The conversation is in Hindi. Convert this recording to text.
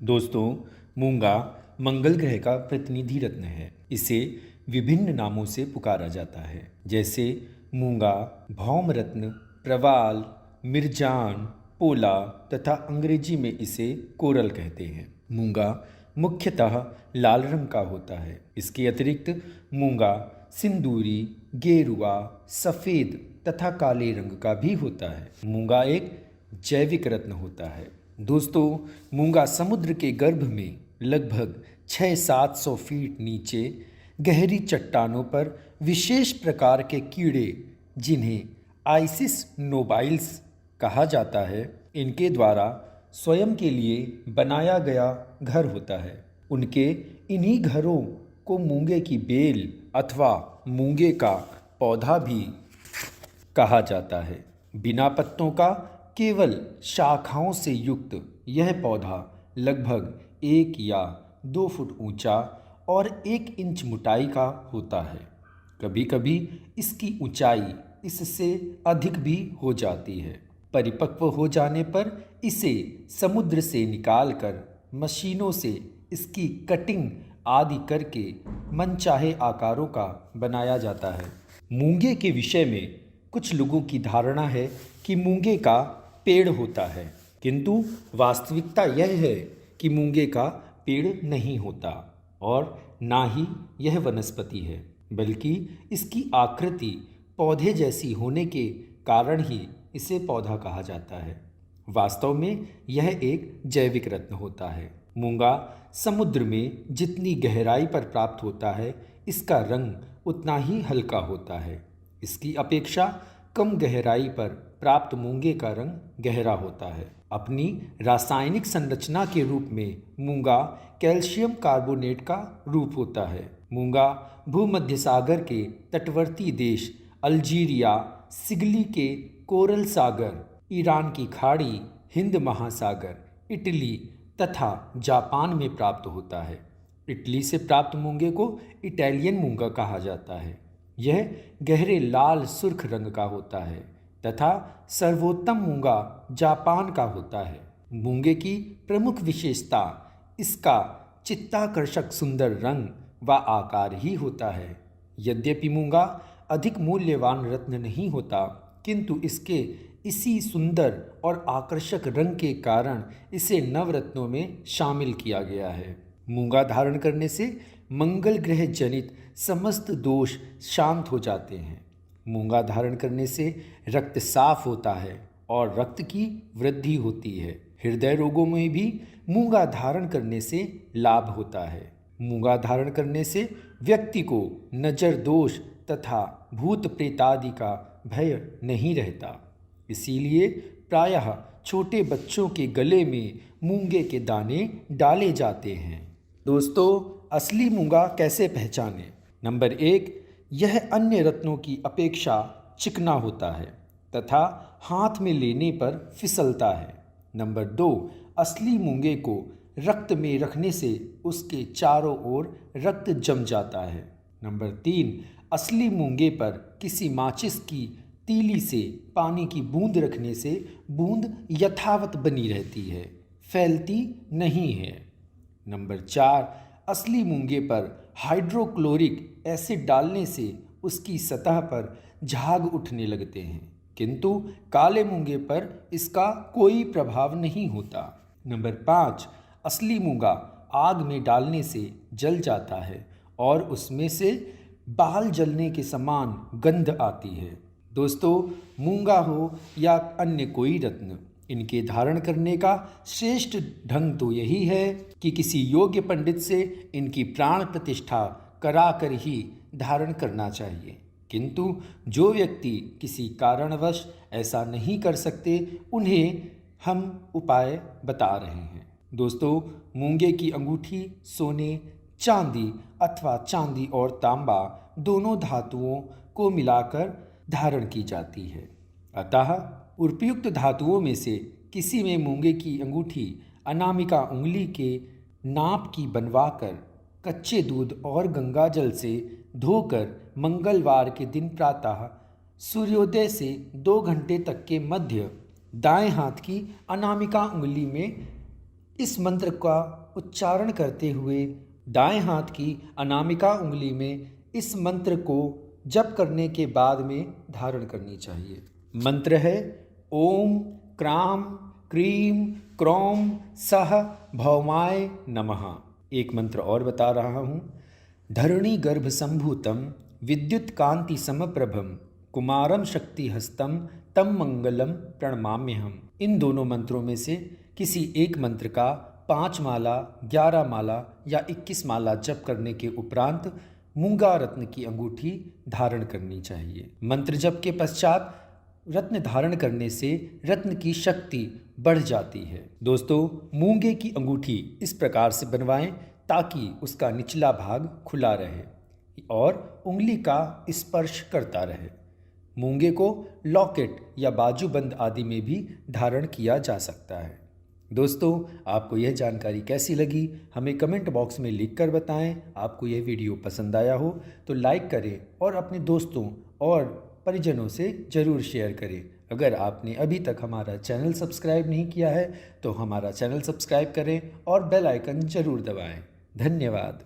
दोस्तों, मूंगा मंगल ग्रह का प्रतिनिधि रत्न है। इसे विभिन्न नामों से पुकारा जाता है, जैसे मूंगा, भौम रत्न, प्रवाल, मिर्जान, पोला तथा अंग्रेजी में इसे कोरल कहते हैं। मूंगा मुख्यतः लाल रंग का होता है। इसके अतिरिक्त मूंगा सिंदूरी, गेरुआ, सफ़ेद तथा काले रंग का भी होता है। मूंगा एक जैविक रत्न होता है। दोस्तों, मूंगा समुद्र के गर्भ में लगभग 600-700 फीट नीचे गहरी चट्टानों पर विशेष प्रकार के कीड़े, जिन्हें आइसिस नोबाइल्स कहा जाता है, इनके द्वारा स्वयं के लिए बनाया गया घर होता है। उनके इन्हीं घरों को मूंगे की बेल अथवा मूंगे का पौधा भी कहा जाता है। बिना पत्तों का केवल शाखाओं से युक्त यह पौधा लगभग 1 या 2 फुट ऊंचा और 1 इंच मोटाई का होता है। कभी कभी इसकी ऊंचाई इससे अधिक भी हो जाती है। परिपक्व हो जाने पर इसे समुद्र से निकालकर मशीनों से इसकी कटिंग आदि करके मनचाहे आकारों का बनाया जाता है। मूंगे के विषय में कुछ लोगों की धारणा है कि मूंगे का पेड़ होता है, किंतु वास्तविकता यह है कि मूंगे का पेड़ नहीं होता और ना ही यह वनस्पति है, बल्कि इसकी आकृति पौधे जैसी होने के कारण ही इसे पौधा कहा जाता है। वास्तव में यह एक जैविक रत्न होता है। मूंगा समुद्र में जितनी गहराई पर प्राप्त होता है, इसका रंग उतना ही हल्का होता है। इसकी अपेक्षा कम गहराई पर प्राप्त मूंगे का रंग गहरा होता है। अपनी रासायनिक संरचना के रूप में मूंगा कैल्शियम कार्बोनेट का रूप होता है। मूंगा भूमध्य सागर के तटवर्ती देश अल्जीरिया, सिगली के कोरल सागर, ईरान की खाड़ी, हिंद महासागर, इटली तथा जापान में प्राप्त होता है। इटली से प्राप्त मूंगे को इटालियन मूंगा कहा जाता है। यह गहरे लाल सुर्ख रंग का होता है तथा सर्वोत्तम मूंगा जापान का होता है। मूंगे की प्रमुख विशेषता इसका चित्ताकर्षक सुंदर रंग व आकार ही होता है। यद्यपि मूंगा अधिक मूल्यवान रत्न नहीं होता, किंतु इसके इसी सुंदर और आकर्षक रंग के कारण इसे नवरत्नों में शामिल किया गया है। मूंगा धारण करने से मंगल ग्रह जनित समस्त दोष शांत हो जाते हैं। मूंगा धारण करने से रक्त साफ होता है और रक्त की वृद्धि होती है। हृदय रोगों में भी मूंगा धारण करने से लाभ होता है। मूंगा धारण करने से व्यक्ति को नजर दोष तथा भूत प्रेतादि का भय नहीं रहता। इसीलिए प्रायः छोटे बच्चों के गले में मूंगे के दाने डाले जाते हैं। दोस्तों, असली मूंगा कैसे पहचानें? नंबर 1, यह अन्य रत्नों की अपेक्षा चिकना होता है तथा हाथ में लेने पर फिसलता है। नंबर 2, असली मूंगे को रक्त में रखने से उसके चारों ओर रक्त जम जाता है। नंबर 3, असली मूंगे पर किसी माचिस की तीली से पानी की बूंद रखने से बूंद यथावत बनी रहती है, फैलती नहीं है। नंबर 4, असली मूंगे पर हाइड्रोक्लोरिक एसिड डालने से उसकी सतह पर झाग उठने लगते हैं, किंतु काले मूंगे पर इसका कोई प्रभाव नहीं होता। नंबर 5, असली मूंगा आग में डालने से जल जाता है और उसमें से बाल जलने के समान गंध आती है। दोस्तों, मूंगा हो या अन्य कोई रत्न, इनके धारण करने का श्रेष्ठ ढंग तो यही है कि किसी योग्य पंडित से इनकी प्राण प्रतिष्ठा कराकर ही धारण करना चाहिए। किंतु जो व्यक्ति किसी कारणवश ऐसा नहीं कर सकते, उन्हें हम उपाय बता रहे हैं। दोस्तों, मूंगे की अंगूठी सोने, चांदी अथवा चांदी और तांबा दोनों धातुओं को मिलाकर धारण की जाती है। अतः उपयुक्त धातुओं में से किसी में मूंगे की अंगूठी अनामिका उंगली के नाप की बनवाकर कच्चे दूध और गंगाजल से धोकर मंगलवार के दिन प्रातः सूर्योदय से 2 घंटे तक के मध्य दाएं हाथ की अनामिका उंगली में इस मंत्र का उच्चारण करते हुए दाएं हाथ की अनामिका उंगली में इस मंत्र को जप करने के बाद में धारण करनी चाहिए। मंत्र है ओम क्राम क्रीम क्रौम सह भौमाय नमः। एक मंत्र और बता रहा हूँ। धरणी गर्भ संभूतम विद्युत कांति समप्रभम कुमारम शक्ति हस्तम तम मंगलम प्रणमाम्यहम। इन दोनों मंत्रों में से किसी एक मंत्र का 5 माला, 11 माला या 21 माला जप करने के उपरांत मूंगा रत्न की अंगूठी धारण करनी चाहिए। मंत्र जप के पश्चात रत्न धारण करने से रत्न की शक्ति बढ़ जाती है। दोस्तों, मूंगे की अंगूठी इस प्रकार से बनवाएं ताकि उसका निचला भाग खुला रहे और उंगली का स्पर्श करता रहे। मूंगे को लॉकेट या बाजूबंद आदि में भी धारण किया जा सकता है। दोस्तों, आपको यह जानकारी कैसी लगी हमें कमेंट बॉक्स में लिख कर बताएं। आपको यह वीडियो पसंद आया हो तो लाइक करें और अपने दोस्तों और परिजनों से ज़रूर शेयर करें। अगर आपने अभी तक हमारा चैनल सब्सक्राइब नहीं किया है तो हमारा चैनल सब्सक्राइब करें और बेल आइकन ज़रूर दबाएं। धन्यवाद।